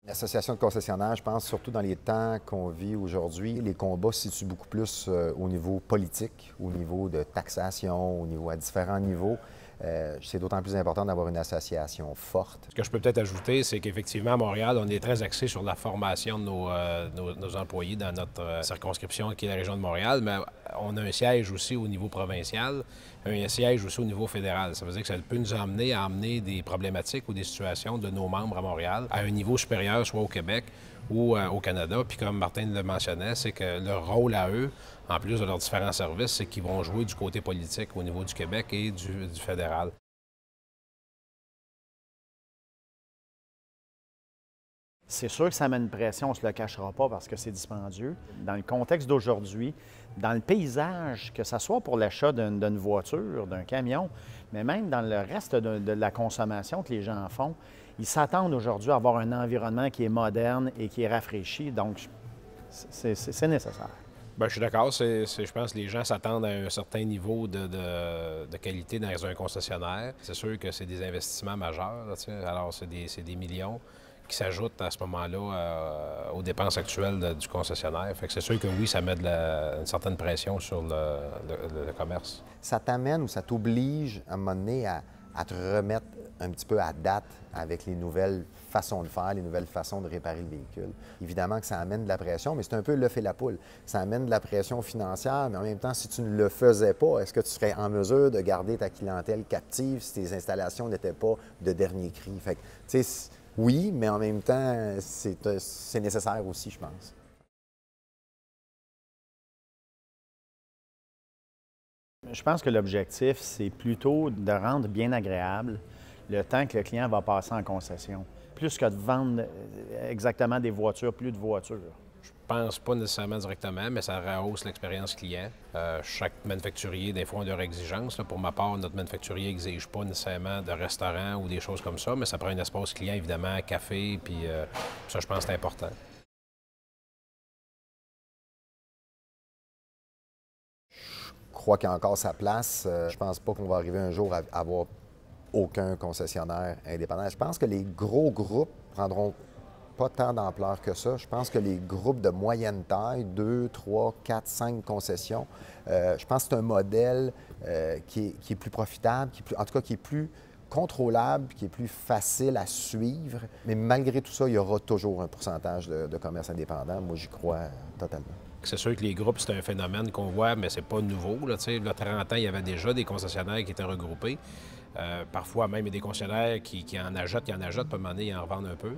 L'association de concessionnaires, je pense, surtout dans les temps qu'on vit aujourd'hui, les combats se situent beaucoup plus au niveau politique, au niveau de taxation, au niveau à différents niveaux. C'est d'autant plus important d'avoir une association forte. Ce que je peux peut-être ajouter, c'est qu'effectivement, à Montréal, on est très axé sur la formation de nos employés dans notre circonscription, qui est la région de Montréal, mais on a un siège aussi au niveau provincial, un siège aussi au niveau fédéral. Ça veut dire que ça peut nous emmener à amener des problématiques ou des situations de nos membres à Montréal à un niveau supérieur, soit au Québec ou au Canada. Puis comme Martin le mentionnait, c'est que leur rôle à eux, en plus de leurs différents services, c'est qu'ils vont jouer du côté politique au niveau du Québec et du fédéral. C'est sûr que ça met une pression, on ne se le cachera pas parce que c'est dispendieux. Dans le contexte d'aujourd'hui, dans le paysage, que ce soit pour l'achat d'une voiture, d'un camion, mais même dans le reste de la consommation que les gens font, ils s'attendent aujourd'hui à avoir un environnement qui est moderne et qui est rafraîchi. Donc, c'est nécessaire. Bien, je suis d'accord. Je pense que les gens s'attendent à un certain niveau de qualité dans un concessionnaire. C'est sûr que c'est des investissements majeurs. Là, alors, c'est des millions qui s'ajoutent à ce moment-là aux dépenses actuelles du concessionnaire. Fait que c'est sûr que oui, ça met une certaine pression sur le commerce. Ça t'amène ou ça t'oblige à un moment donné à te remettre un petit peu à date avec les nouvelles façons de faire, les nouvelles façons de réparer le véhicule. Évidemment que ça amène de la pression, mais c'est un peu l'œuf et la poule. Ça amène de la pression financière, mais en même temps, si tu ne le faisais pas, est-ce que tu serais en mesure de garder ta clientèle captive si tes installations n'étaient pas de dernier cri? Fait que, tu sais, oui, mais en même temps, c'est nécessaire aussi, je pense. Je pense que l'objectif, c'est plutôt de rendre bien agréable le temps que le client va passer en concession, plus que de vendre exactement des voitures, plus de voitures. Je pense pas nécessairement directement, mais ça rehausse l'expérience client. Chaque manufacturier, des fois, a leurs exigences. Là, pour ma part, notre manufacturier n'exige pas nécessairement de restaurant ou des choses comme ça, mais ça prend un espace client, évidemment, café, puis ça, je pense que c'est important. Je crois qu'il y a encore sa place. Je pense pas qu'on va arriver un jour à avoir aucun concessionnaire indépendant. Je pense que les gros groupes prendront pas tant d'ampleur que ça. Je pense que les groupes de moyenne taille, 2, 3, 4, 5 concessions, je pense que c'est un modèle qui est plus profitable, en tout cas qui est plus contrôlable, qui est plus facile à suivre. Mais malgré tout ça, il y aura toujours un pourcentage de commerce indépendant. Moi, j'y crois totalement. C'est sûr que les groupes, c'est un phénomène qu'on voit, mais c'est pas nouveau. Là, il y a 30 ans, il y avait déjà des concessionnaires qui étaient regroupés. Parfois, même, il y a des concessionnaires qui en achètent, puis à un moment donné, ils en revendent un peu.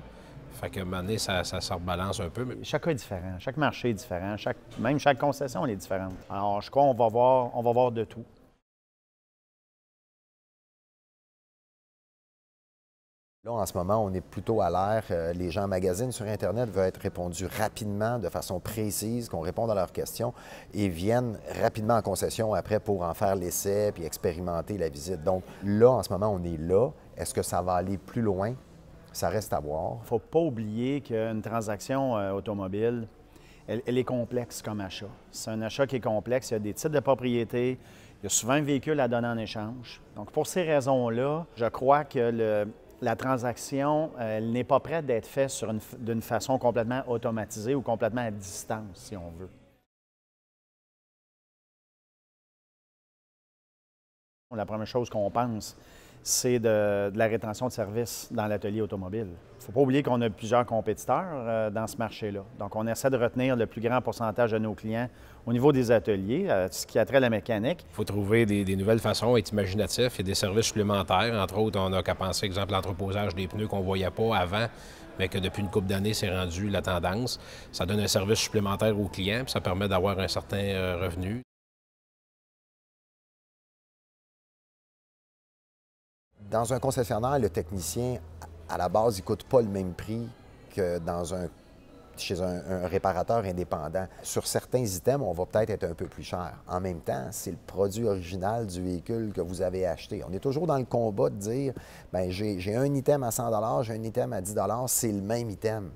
Fait qu'à un moment donné, ça se rebalance un peu. Chaque cas est différent, chaque marché est différent, même chaque concession elle est différente. Alors, je crois qu'on va voir de tout. Là, en ce moment, on est plutôt à l'ère. Les gens magasinent sur Internet, veulent être répondus rapidement, de façon précise, qu'on réponde à leurs questions et viennent rapidement en concession après pour en faire l'essai puis expérimenter la visite. Donc là, en ce moment, on est là. Est-ce que ça va aller plus loin? Ça reste à voir. Il ne faut pas oublier qu'une transaction automobile, elle est complexe comme achat. C'est un achat qui est complexe. Il y a des titres de propriété. Il y a souvent un véhicule à donner en échange. Donc, pour ces raisons-là, je crois que la transaction, elle n'est pas prête d'être faite d'une façon complètement automatisée ou complètement à distance, si on veut. La première chose qu'on pense, c'est de la rétention de service dans l'atelier automobile. Il ne faut pas oublier qu'on a plusieurs compétiteurs dans ce marché-là. Donc, on essaie de retenir le plus grand pourcentage de nos clients au niveau des ateliers, ce qui a trait à la mécanique. Il faut trouver des nouvelles façons, être imaginatif. Il y a des services supplémentaires. Entre autres, on n'a qu'à penser, exemple, l'entreposage des pneus qu'on ne voyait pas avant, mais que depuis une couple d'années, c'est rendu la tendance. Ça donne un service supplémentaire aux clients, puis ça permet d'avoir un certain revenu. Dans un concessionnaire, le technicien, à la base, il ne coûte pas le même prix que dans un chez un réparateur indépendant. Sur certains items, on va peut-être être un peu plus cher. En même temps, c'est le produit original du véhicule que vous avez acheté. On est toujours dans le combat de dire, bien, j'ai un item à 100 j'ai un item à 10 c'est le même item.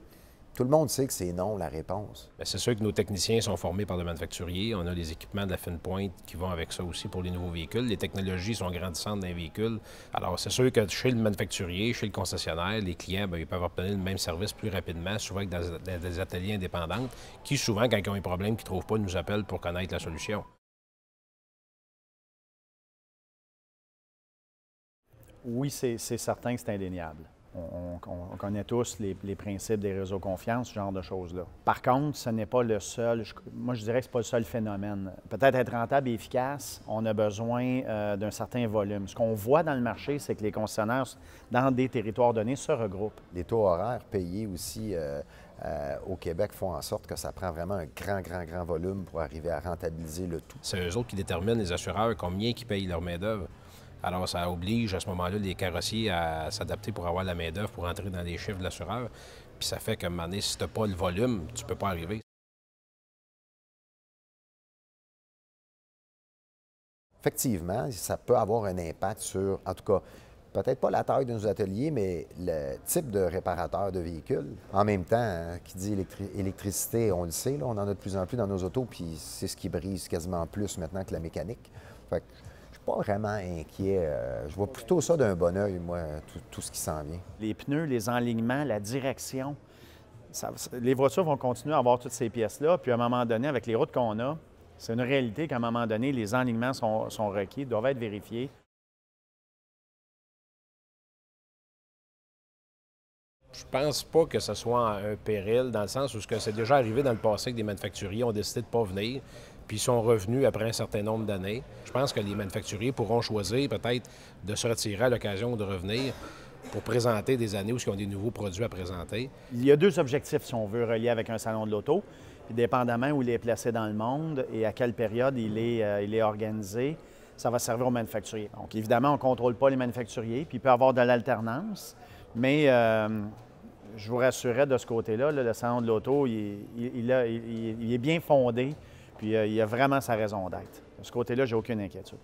Tout le monde sait que c'est non, la réponse. Bien, c'est sûr que nos techniciens sont formés par le manufacturier. On a les équipements de la fine pointe qui vont avec ça aussi pour les nouveaux véhicules. Les technologies sont grandissantes dans les véhicules. Alors, c'est sûr que chez le manufacturier, chez le concessionnaire, les clients, bien, ils peuvent obtenir le même service plus rapidement, souvent que dans des ateliers indépendants, qui souvent, quand ils ont un problème qu'ils ne trouvent pas, nous appellent pour connaître la solution. Oui, c'est certain que c'est indéniable. On connaît tous les principes des réseaux confiance, ce genre de choses-là. Par contre, ce n'est pas le seul, moi je dirais que ce n'est pas le seul phénomène. Peut-être être rentable et efficace, on a besoin d'un certain volume. Ce qu'on voit dans le marché, c'est que les concessionnaires, dans des territoires donnés, se regroupent. Les taux horaires payés aussi au Québec font en sorte que ça prend vraiment un grand volume pour arriver à rentabiliser le tout. C'est eux autres qui déterminent, les assureurs, combien ils payent leur main-d'œuvre. Alors, ça oblige à ce moment-là les carrossiers à s'adapter pour avoir la main-d'œuvre, pour entrer dans les chiffres de l'assureur. Puis ça fait qu'à un moment donné, si tu n'as pas le volume, tu ne peux pas arriver. Effectivement, ça peut avoir un impact sur, en tout cas, peut-être pas la taille de nos ateliers, mais le type de réparateur de véhicules. En même temps, hein, qui dit électricité, on le sait, là, on en a de plus en plus dans nos autos, puis c'est ce qui brise quasiment plus maintenant que la mécanique. Fait que, pas vraiment inquiet. Je vois plutôt ça d'un bon œil, moi, tout ce qui s'en vient. Les pneus, les enlignements, la direction, les voitures vont continuer à avoir toutes ces pièces-là, puis à un moment donné, avec les routes qu'on a, c'est une réalité qu'à un moment donné, les enlignements sont requis, doivent être vérifiés. Je pense pas que ce soit un péril, dans le sens où c'est déjà arrivé dans le passé que des manufacturiers ont décidé de ne pas venir, puis ils sont revenus après un certain nombre d'années. Je pense que les manufacturiers pourront choisir peut-être de se retirer à l'occasion de revenir pour présenter des années où ils ont des nouveaux produits à présenter. Il y a deux objectifs, si on veut, reliés avec un salon de l'auto. Puis dépendamment où il est placé dans le monde et à quelle période il est organisé, ça va servir aux manufacturiers. Donc, évidemment, on ne contrôle pas les manufacturiers, puis il peut y avoir de l'alternance, mais je vous rassurais de ce côté-là, le salon de l'auto, il est bien fondé, puis il a vraiment sa raison d'être. De ce côté-là, j'ai aucune inquiétude.